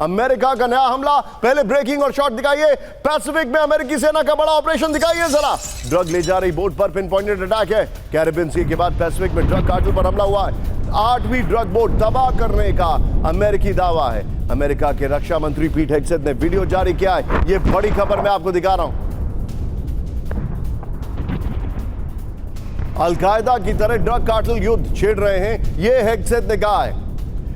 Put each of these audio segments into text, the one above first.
America का नया हमला। पहले ब्रेकिंग और शॉट दिखाइए। पैसिफिक में अमेरिकी सेना का बड़ा ऑपरेशन दिखाइए जरा। ड्रग ले जा रही बोट पर पिन पॉइंटेड अटैक है। कैरिबियन सी के बाद पैसिफिक में ड्रग कार्टेल पर हमला हुआ है। 8वीं ड्रग बोट तबाह करने का अमेरिकी दावा है। अमेरिका के रक्षा मंत्री पीट हेग्सेथ ने वीडियो जारी किया है। यह बड़ी खबर मैं आपको दिखा रहा हूं। अलकायदा की तरह ड्रग कार्टेल युद्ध छेड़ रहे हैं, यह हेग्सेथ ने कहा है।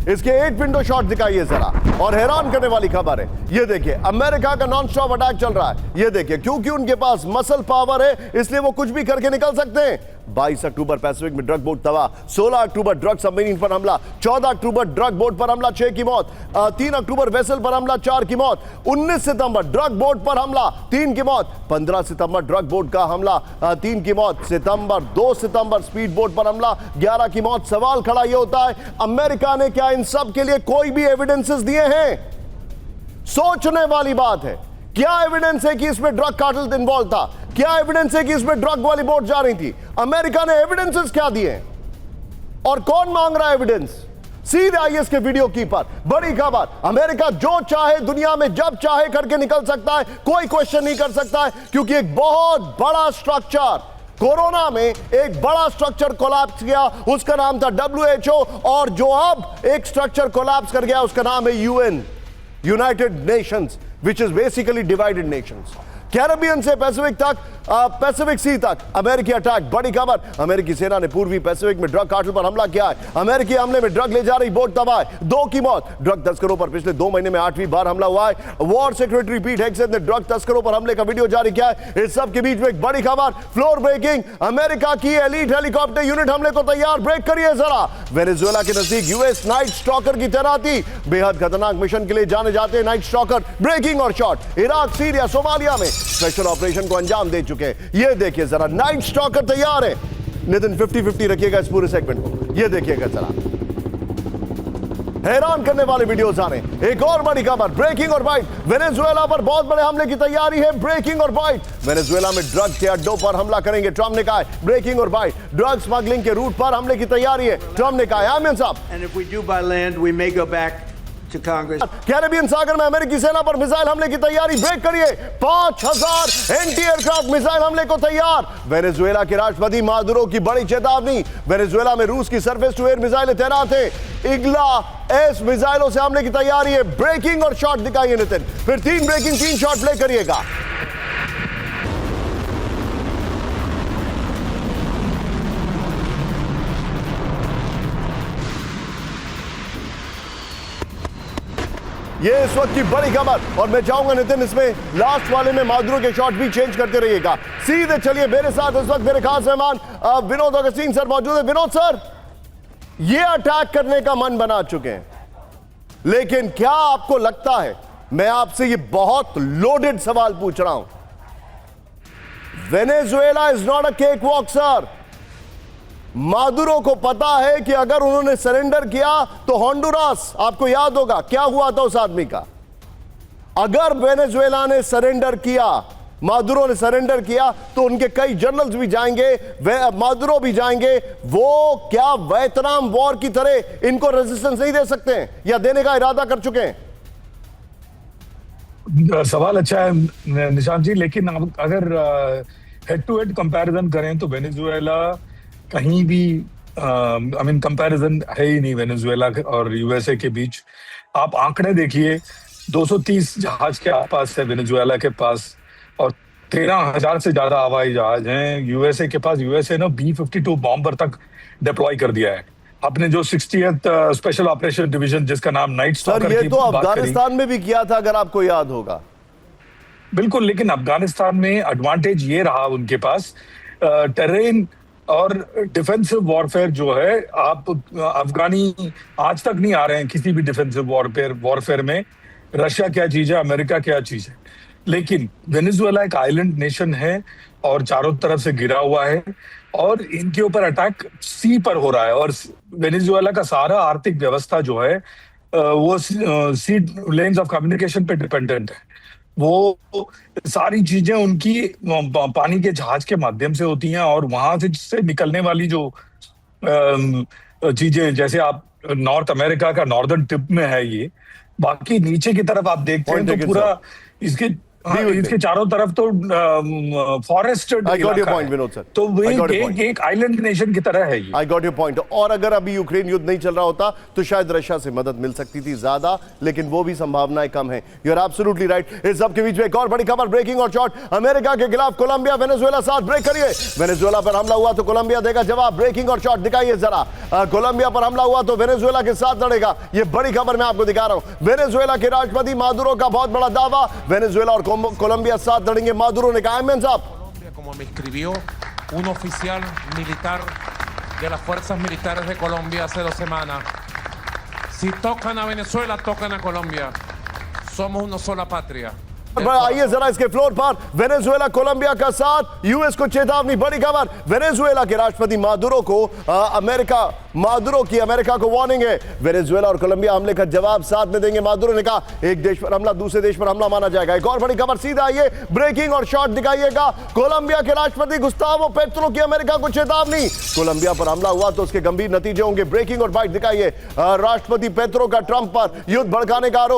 इसके 8 विंडो शॉट दिखाइए जरा। और हैरान करने वाली खबर है, ये देखिए अमेरिका का नॉन स्टॉप अटैक चल रहा है। ये देखिए, क्योंकि उनके पास मसल पावर है इसलिए वो कुछ भी करके निकल सकते हैं। 22 अक्टूबर पैसिफिक में ड्रग बोट तबाह। 16 अक्टूबर ड्रग सबमरीन पर हमला। 14 अक्टूबर ड्रग बोट पर हमला, 6 की मौत। 3 अक्टूबर वेसल पर हमला, 4 की मौत। 19 सितंबर ड्रग बोट पर हमला, 3 की मौत। 15 सितंबर ड्रग बोट का हमला, 3 की मौत। 2 सितंबर स्पीड बोट पर हमला, 11 की मौत। सवाल खड़ा यह होता है, अमेरिका ने क्या इन सब के लिए कोई भी एविडेंसेस दिए हैं? सोचने वाली बात है। क्या एविडेंस है कि इसमें ड्रग कार्टेल इन्वॉल्व था? क्या एविडेंस है कि इसमें ड्रग वाली बोट जा रही थी? अमेरिका ने एविडेंसेस क्या दिए हैं? और कौन मांग रहा है एविडेंस? सीधे आइए इसके वीडियो की पर। बड़ी खबर, अमेरिका जो चाहे दुनिया में जब चाहे करके निकल सकता है, कोई क्वेश्चन नहीं कर सकता है, क्योंकि एक बहुत बड़ा स्ट्रक्चर कोरोना में एक बड़ा स्ट्रक्चर कोलैप्स किया, उसका नाम था WHO। और जो अब एक स्ट्रक्चर कोलैप्स कर गया उसका नाम है UN, United Nations, which is basically divided Nations. Caribbean से पैसिफिक तक, पैसिफिक सी तक अमेरिकी अटैक। बड़ी खबर, अमेरिकी सेना ने पूर्वी पैसिफिक में ड्रग कार्टेल पर हमला किया है। अमेरिकी हमले में ड्रग ले जा रही बोट तबाह, 2 की मौत। ड्रग तस्करों पर पिछले 2 महीने में 8वीं बार हमला हुआ है। वॉर सेक्रेटरी पीट हेग्सेथ ने ड्रग तस्करों पर हमले का वीडियो जारी किया है। इस सब के बीच में एक बड़ी खबर, फ्लोर ब्रेकिंग, अमेरिका की एलीट हेलीकॉप्टर यूनिट हमले को तैयार। ब्रेक करिए जरा। वेनेजुएला के नजदीक यूएस नाइट स्टॉकर की तैनाती। बेहद खतरनाक मिशन के लिए जाने जाते हैं नाइट स्टॉकर। ब्रेकिंग और शॉट, इराक, सीरिया, सोमालिया में स्पेशल ऑपरेशन को अंजाम दे चुके हैं। ये देखिए जरा, नाइट स्टॉकर तैयार है। नितिन 50-50 रखिएगा इस पूरे सेगमेंट को। ये देखिएगा जरा, हैरान करने वाले वीडियोस आ रहे हैं। एक और बड़ी खबर, ब्रेकिंग और बाइट, वेनेजुएला पर बहुत बड़े हमले की तैयारी है। ब्रेकिंग और बाइट, वेनेजुएला में ड्रग के अड्डों पर हमला करेंगे, ट्रंप ने कहा है। ब्रेकिंग और बाइट, ड्रग स्मगलिंग के रूट पर हमले की तैयारी है, ट्रंप ने कहा है। आमिर साहब, And if we do by land, we may go back to Congress. Caribbean सागर में अमेरिकी सेना पर मिसाइल हमले की तैयारी। ब्रेक करिए, 5000 एंटी एयरक्राफ्ट मिसाइल हमले को तैयार। वेनेजुएला के राष्ट्रपति मादुरो की बड़ी चेतावनी। वेनेजुएला में रूस की सरफेस टू एयर मिसाइलें तैनात हैं। इग्ला एस मिसाइलों से हमले की तैयारी है। ब्रेकिंग और शॉट दिखाइए नितिन, फिर 3 ब्रेकिंग 3 शॉट प्ले करिएगा। ये इस वक्त की बड़ी खबर, और मैं चाहूंगा नितिन इसमें लास्ट वाले में मादुरो के शॉट भी चेंज करते रहिएगा। सीधे चलिए, मेरे साथ इस वक्त मेरे खास मेहमान विनोद अगस्तीन सर मौजूद है। विनोद सर, ये अटैक करने का मन बना चुके हैं, लेकिन क्या आपको लगता है, मैं आपसे ये बहुत लोडेड सवाल पूछ रहा हूं, Venezuela is not a cake walk sir. Maduro को पता है कि अगर उन्होंने सरेंडर किया तो होंडुरास, आपको याद होगा क्या हुआ था उस आदमी का। अगर वेनेजुएला ने सरेंडर किया, मादुरो ने सरेंडर किया, तो उनके कई जनरल्स भी जाएंगे, मादुरो भी जाएंगे। वो क्या वियतनाम वॉर की तरह इनको रेजिस्टेंस नहीं दे सकते हैं, या देने का इरादा कर चुके हैं? सवाल अच्छा है निशांत जी, लेकिन अगर हेड टू हेड कंपैरिजन करें तो वेनेजुएला कहीं भी कंपैरिजन है ही नहीं वेनेजुएला और यूएसए के बीच। आप आंकड़े देखिए, 230 जहाज के आसपास है वेनेजुएला के पास, और 13,000 से ज्यादा हवाई जहाज हैं यूएसए के पास। यूएसए ने B-52 बॉम्बर तक डिप्लॉय कर दिया है। अपने जो 60th स्पेशल ऑपरेशन डिवीजन जिसका नाम नाइट स्टॉकर, ये तो अफगानिस्तान में भी किया था अगर आपको याद होगा। बिल्कुल, लेकिन अफगानिस्तान में एडवांटेज ये रहा उनके पास, टेरेन और डिफेंसिव वॉरफेयर जो है, आप अफगानी आज तक नहीं आ रहे हैं किसी भी डिफेंसिव वॉरफेयर में रशिया क्या चीज है, अमेरिका क्या चीज है। लेकिन वेनेजुएला एक आइलैंड नेशन है और चारों तरफ से घिरा हुआ है, और इनके ऊपर अटैक सी पर हो रहा है, और वेनेजुएला का सारा आर्थिक व्यवस्था जो है वो सी लेन्स ऑफ कम्युनिकेशन पे डिपेंडेंट है। वो सारी चीजें उनकी पानी के जहाज के माध्यम से होती हैं, और वहां से निकलने वाली जो चीजें, जैसे आप नॉर्थ अमेरिका का नॉर्दर्न टिप में है ये, बाकी नीचे की तरफ आप देखते हैं Point तो taken, पूरा इसके Be with me. इसके चारों तरफ तो फॉरेस्टेड I got your इलाका point, है। विनोद sir. तो वो I got your एक point. एक आइलैंड नेशन की तरह है ये। I got your point. और अगर अभी यूक्रेन युद्ध नहीं चल रहा होता तो शायद रशिया से मदद मिल सकती थी ज्यादा, लेकिन वो भी संभावनाएं कम है। You are absolutely right. इस सब के बीच में एक और बड़ी खबर, ब्रेकिंग और शॉर्ट। अमेरिका के खिलाफ कोलंबिया वेनेजुएला साथ। ब्रेक करिए। वेनेजुएला पर हमला हुआ तो कोलंबिया देगा जवाब। ब्रेकिंग और शॉर्ट दिखाइए जरा। कोलंबिया पर हमला हुआ तो वेनेजुएला के साथ लड़ेगा। ये बड़ी खबर मैं आपको दिखा रहा हूं। वेनेजुएला के राष्ट्रपति मादुरो का बहुत बड़ा दावा, वेनेजुएला और कोलंबिया साथ लड़ेंगे। मादुरो ने कहा मेन साहब, como me escribió un oficial militar de las fuerzas militares de Colombia hace 2 semanas. Si tocan a Venezuela, tocan a Colombia. Somos una sola patria. आइए जरा इसके फ्लोर पर। वेनेजुएला कोलंबिया का साथ, यूएस को चेतावनी। बड़ी खबर, वेनेजुएला के राष्ट्रपति मादुरो को अमेरिका को वार्निंग है। वेनेजुएला और कोलंबिया हमले का जवाब साथ में देंगे। मादुरो ने कहा एक देश पर हमला दूसरे देश पर हमला माना जाएगा। एक और बड़ी खबर, सीधा आइए ब्रेकिंग और शॉर्ट दिखाइएगा। कोलंबिया के राष्ट्रपति गुस्तावो पेट्रो की अमेरिका को चेतावनी। कोलंबिया पर हमला हुआ तो उसके गंभीर नतीजे होंगे। ब्रेकिंग और बाइट दिखाइए। राष्ट्रपति पेट्रो का ट्रंप पर युद्ध भड़काने का आरोप।